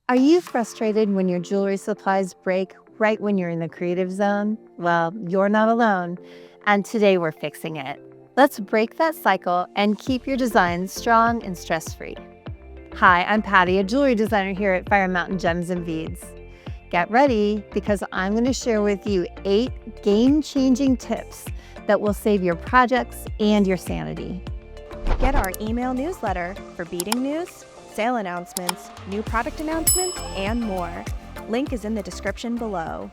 Are you frustrated when your jewelry supplies break right when you're in the creative zone? Well, you're not alone, and today we're fixing it. Let's break that cycle and keep your designs strong and stress-free. Hi, I'm Patty, a jewelry designer here at Fire Mountain Gems and Beads. Get ready because I'm going to share with you 8 game-changing tips that will save your projects and your sanity. Get our email newsletter for beading news, sale announcements, new product announcements, and more. Link is in the description below.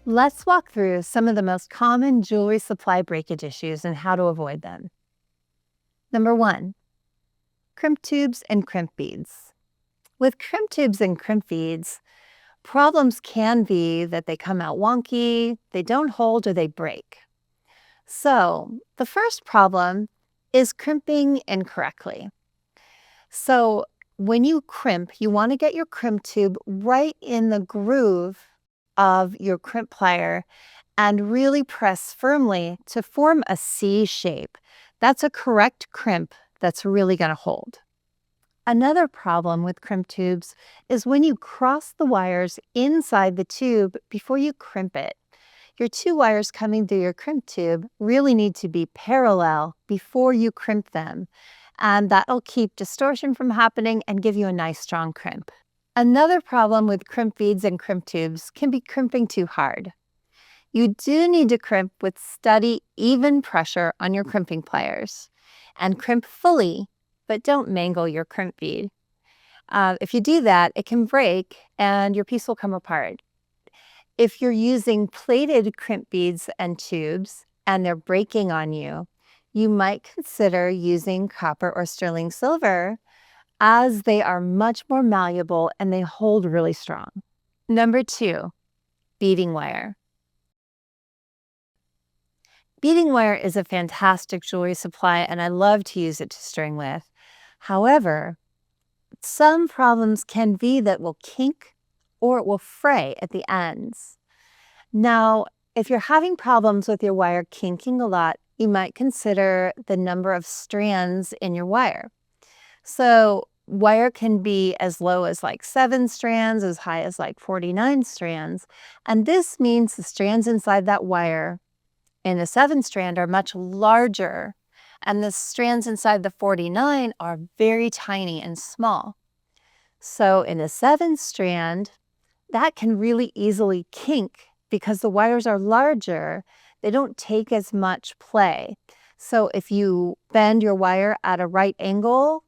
Let's walk through some of the most common jewelry supply breakage issues and how to avoid them. Number 1, crimp tubes and crimp beads. With crimp tubes and crimp beads, problems can be that they come out wonky, they don't hold, or they break. So the first problem is crimping incorrectly. So when you crimp, you want to get your crimp tube right in the groove of your crimp plier and really press firmly to form a C shape. That's a correct crimp that's really going to hold. Another problem with crimp tubes is when you cross the wires inside the tube before you crimp it. Your 2 wires coming through your crimp tube really need to be parallel before you crimp them, and that'll keep distortion from happening and give you a nice strong crimp. Another problem with crimp beads and crimp tubes can be crimping too hard. You do need to crimp with steady, even pressure on your crimping pliers, and crimp fully, but don't mangle your crimp bead. If you do that, it can break and your piece will come apart. If you're using plated crimp beads and tubes and they're breaking on you, you might consider using copper or sterling silver, as they are much more malleable and they hold really strong. Number 2, beading wire. Beading wire is a fantastic jewelry supply and I love to use it to string with. However, some problems can be that will kink or it will fray at the ends. Now, if you're having problems with your wire kinking a lot, you might consider the number of strands in your wire. So wire can be as low as like 7 strands, as high as like 49 strands. And this means the strands inside that wire in the 7 strand are much larger, and the strands inside the 49 are very tiny and small. So in a 7 strand, that can really easily kink because the wires are larger. They don't take as much play. So if you bend your wire at a right angle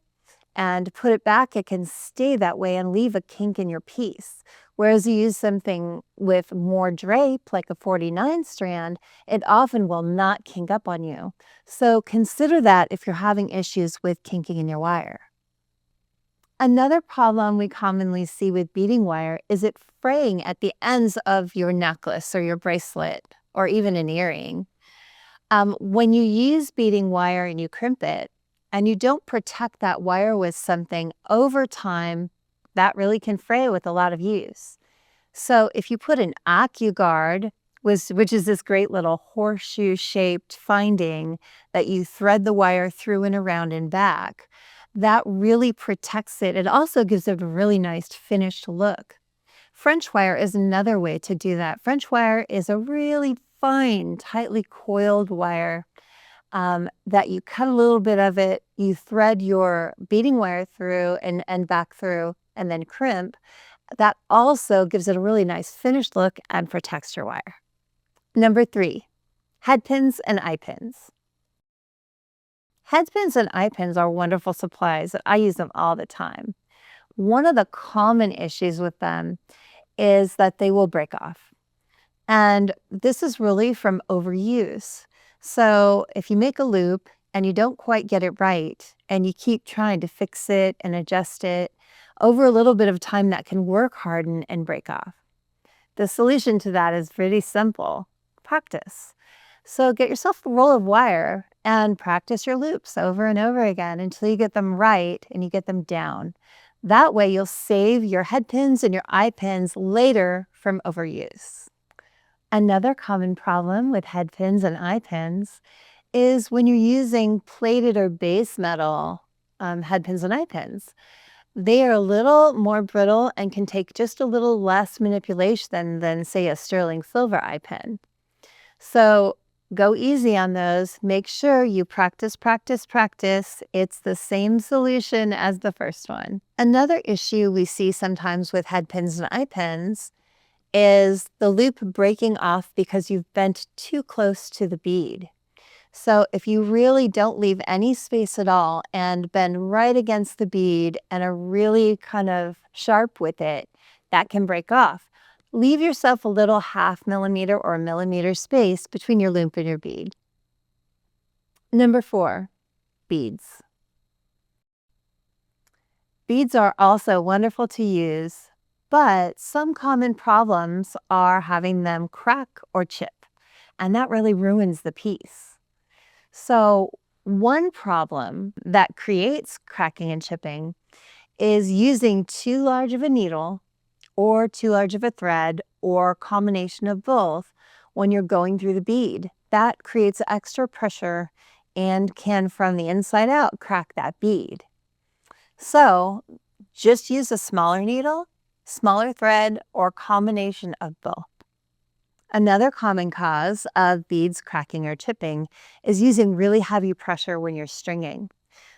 and put it back, it can stay that way and leave a kink in your piece. Whereas you use something with more drape, like a 49 strand, it often will not kink up on you. So consider that if you're having issues with kinking in your wire. Another problem we commonly see with beading wire is it fraying at the ends of your necklace or your bracelet or even an earring. When you use beading wire and you crimp it and you don't protect that wire with something over time, that really can fray with a lot of use. So if you put an AccuGuard, which is this great little horseshoe-shaped finding that you thread the wire through and around and back, that really protects it. It also gives it a really nice finished look. French wire is another way to do that. French wire is a really fine, tightly coiled wire that you cut a little bit of it, you thread your beading wire through and back through, and then crimp. That also gives it a really nice finished look and protects your wire. Number 3, head pins and eye pins. Head pins and eye pins are wonderful supplies. I use them all the time. One of the common issues with them is that they will break off. And this is really from overuse. So if you make a loop and you don't quite get it right and you keep trying to fix it and adjust it, over a little bit of time that can work harden and break off. The solution to that is pretty simple: practice. So get yourself a roll of wire and practice your loops over and over again until you get them right and you get them down. That way you'll save your head pins and your eye pins later from overuse. Another common problem with head pins and eye pins is when you're using plated or base metal head pins and eye pins. They are a little more brittle and can take just a little less manipulation than say, a sterling silver eye pen. So go easy on those. Make sure you practice, practice, practice. It's the same solution as the first one. Another issue we see sometimes with head pins and eye pens is the loop breaking off because you've bent too close to the bead. So if you really don't leave any space at all and bend right against the bead and are really kind of sharp with it, that can break off. Leave yourself a little 1/2 millimeter or 1 millimeter space between your loop and your bead. Number 4, beads. Beads are also wonderful to use, but some common problems are having them crack or chip, and that really ruins the piece. So one problem that creates cracking and chipping is using too large of a needle or too large of a thread or a combination of both when you're going through the bead. That creates extra pressure and can, from the inside out, crack that bead. So just use a smaller needle, smaller thread, or combination of both. Another common cause of beads cracking or chipping is using really heavy pressure when you're stringing.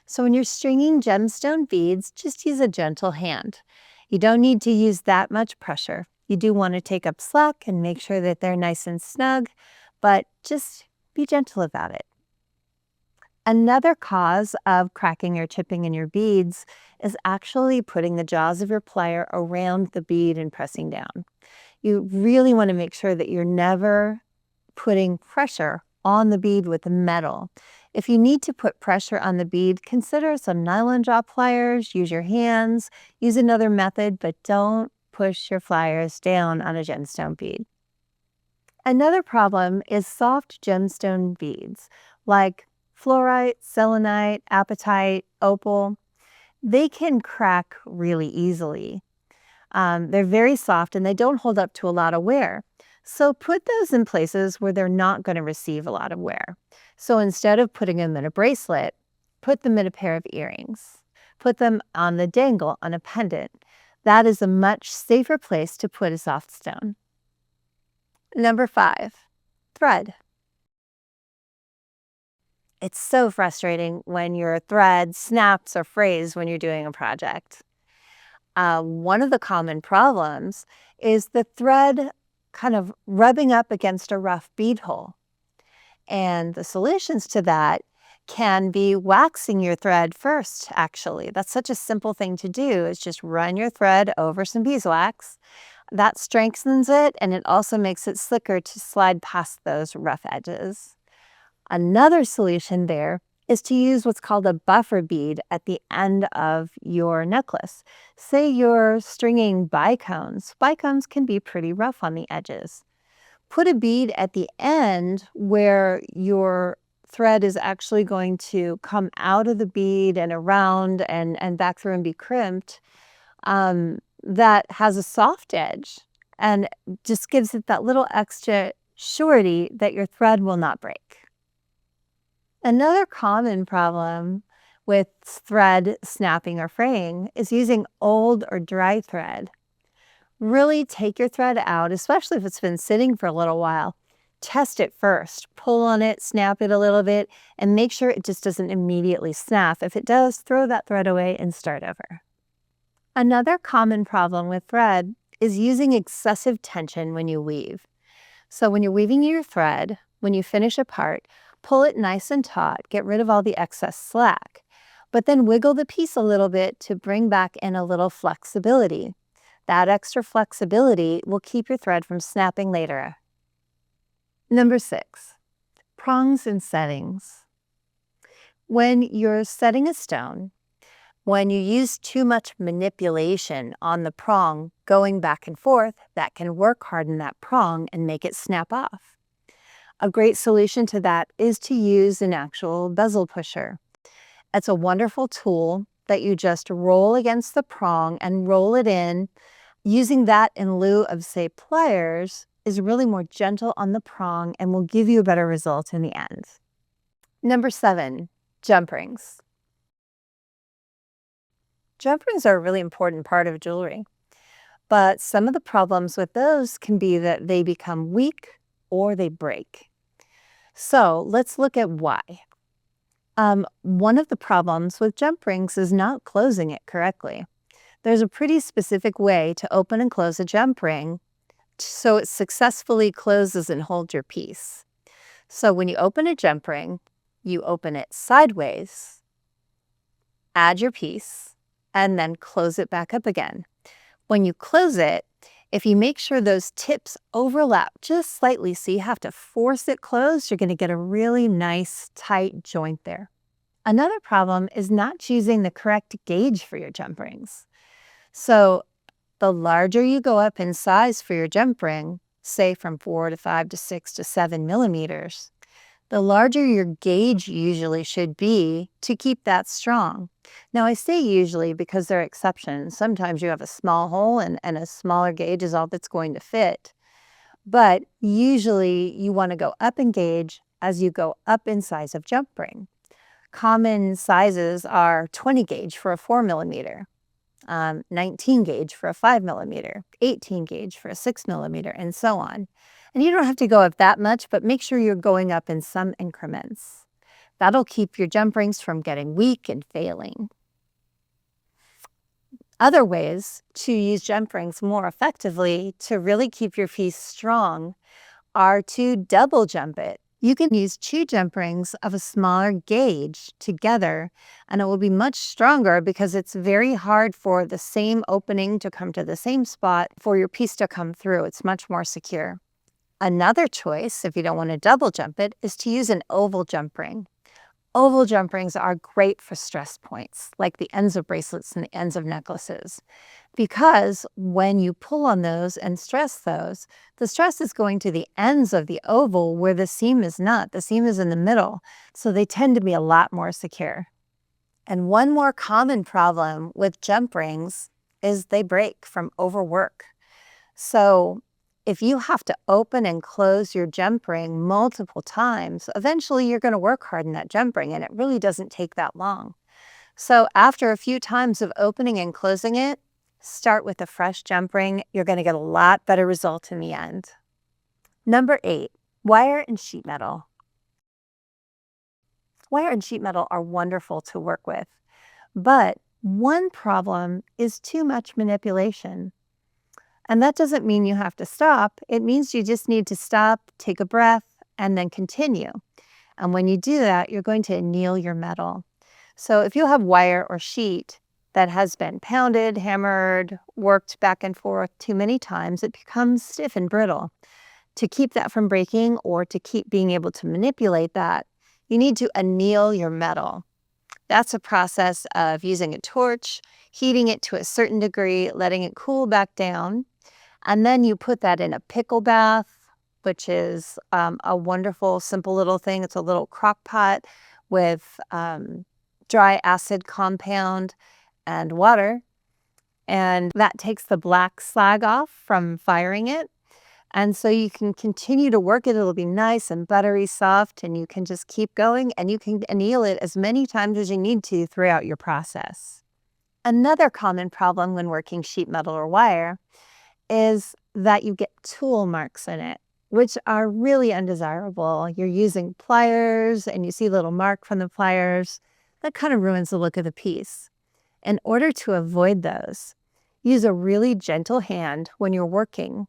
So when you're stringing gemstone beads, just use a gentle hand. You don't need to use that much pressure. You do want to take up slack and make sure that they're nice and snug, but just be gentle about it. Another cause of cracking or chipping in your beads is actually putting the jaws of your plier around the bead and pressing down. You really want to make sure that you're never putting pressure on the bead with the metal. If you need to put pressure on the bead, consider some nylon jaw pliers, use your hands, use another method, but don't push your pliers down on a gemstone bead. Another problem is soft gemstone beads like fluorite, selenite, apatite, opal. They can crack really easily. They're very soft and they don't hold up to a lot of wear. So put those in places where they're not going to receive a lot of wear. So instead of putting them in a bracelet, put them in a pair of earrings. Put them on the dangle on a pendant. That is a much safer place to put a soft stone. Number 5, thread. It's so frustrating when your thread snaps or frays when you're doing a project. One of the common problems is the thread kind of rubbing up against a rough bead hole. And the solutions to that can be waxing your thread first, actually. That's such a simple thing to do, is just run your thread over some beeswax. That strengthens it, and it also makes it slicker to slide past those rough edges. Another solution there is to use what's called a buffer bead at the end of your necklace. Say you're stringing bicones. Bicones can be pretty rough on the edges. Put a bead at the end where your thread is actually going to come out of the bead and around and back through and be crimped, that has a soft edge and just gives it that little extra surety that your thread will not break. Another common problem with thread snapping or fraying is using old or dry thread. Really take your thread out, especially if it's been sitting for a little while. Test it first. Pull on it, snap it a little bit, and make sure it just doesn't immediately snap. If it does, throw that thread away and start over. Another common problem with thread is using excessive tension when you weave. So when you're weaving your thread, when you finish a part, pull it nice and taut, get rid of all the excess slack, but then wiggle the piece a little bit to bring back in a little flexibility. That extra flexibility will keep your thread from snapping later. Number 6, prongs and settings. When you're setting a stone, when you use too much manipulation on the prong going back and forth, that can work hard in that prong and make it snap off. A great solution to that is to use an actual bezel pusher. It's a wonderful tool that you just roll against the prong and roll it in. Using that in lieu of, say, pliers is really more gentle on the prong and will give you a better result in the end. Number 7, jump rings. Jump rings are a really important part of jewelry, but some of the problems with those can be that they become weak or they break. So let's look at why. One of the problems with jump rings is not closing it correctly. There's a pretty specific way to open and close a jump ring so it successfully closes and holds your piece. So when you open a jump ring, you open it sideways, add your piece, and then close it back up again. When you close it, if you make sure those tips overlap just slightly, so you have to force it closed, you're going to get a really nice tight joint there. Another problem is not choosing the correct gauge for your jump rings. So the larger you go up in size for your jump ring, say from 4 to 5 to 6 to 7 millimeters, the larger your gauge usually should be to keep that strong. Now, I say usually because there are exceptions. Sometimes you have a small hole and a smaller gauge is all that's going to fit. But usually you want to go up in gauge as you go up in size of jump ring. Common sizes are 20 gauge for a 4 millimeter, 19 gauge for a 5 millimeter, 18 gauge for a 6 millimeter, and so on. And you don't have to go up that much, but make sure you're going up in some increments. That'll keep your jump rings from getting weak and failing. Other ways to use jump rings more effectively to really keep your piece strong are to double jump it. You can use 2 jump rings of a smaller gauge together, and it will be much stronger because it's very hard for the same opening to come to the same spot for your piece to come through. It's much more secure. Another choice, if you don't want to double jump it, is to use an oval jump ring. Oval jump rings are great for stress points, like the ends of bracelets and the ends of necklaces, because when you pull on those and stress those, the stress is going to the ends of the oval where the seam is not. The seam is in the middle, so they tend to be a lot more secure. And one more common problem with jump rings is they break from overwork. So if you have to open and close your jump ring multiple times, eventually you're going to work hard in that jump ring, and it really doesn't take that long. So after a few times of opening and closing it, start with a fresh jump ring. You're going to get a lot better result in the end. Number 8, wire and sheet metal. Wire and sheet metal are wonderful to work with, but one problem is too much manipulation. And that doesn't mean you have to stop. It means you just need to stop, take a breath, and then continue. And when you do that, you're going to anneal your metal. So if you have wire or sheet that has been pounded, hammered, worked back and forth too many times, it becomes stiff and brittle. To keep that from breaking or to keep being able to manipulate that, you need to anneal your metal. That's a process of using a torch, heating it to a certain degree, letting it cool back down. And then you put that in a pickle bath, which is a wonderful, simple little thing. It's a little crock pot with dry acid compound and water. And that takes the black slag off from firing it. And so you can continue to work it. It'll be nice and buttery soft, and you can just keep going, and you can anneal it as many times as you need to throughout your process. Another common problem when working sheet metal or wire is that you get tool marks in it, which are really undesirable. You're using pliers and you see a little mark from the pliers. That kind of ruins the look of the piece. In order to avoid those, use a really gentle hand when you're working,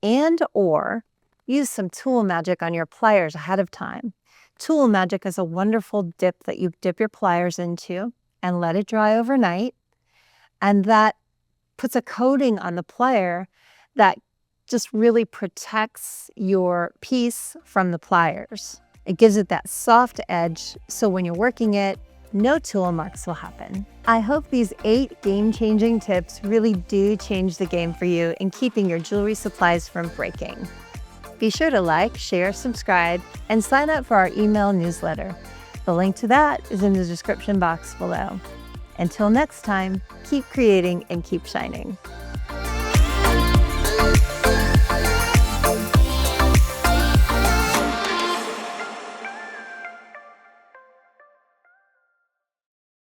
and or use some tool magic on your pliers ahead of time. Tool magic is a wonderful dip that you dip your pliers into and let it dry overnight. And that puts a coating on the plier that just really protects your piece from the pliers. It gives it that soft edge, so when you're working it, no tool marks will happen. I hope these 8 game-changing tips really do change the game for you in keeping your jewelry supplies from breaking. Be sure to like, share, subscribe, and sign up for our email newsletter. The link to that is in the description box below. Until next time, keep creating and keep shining.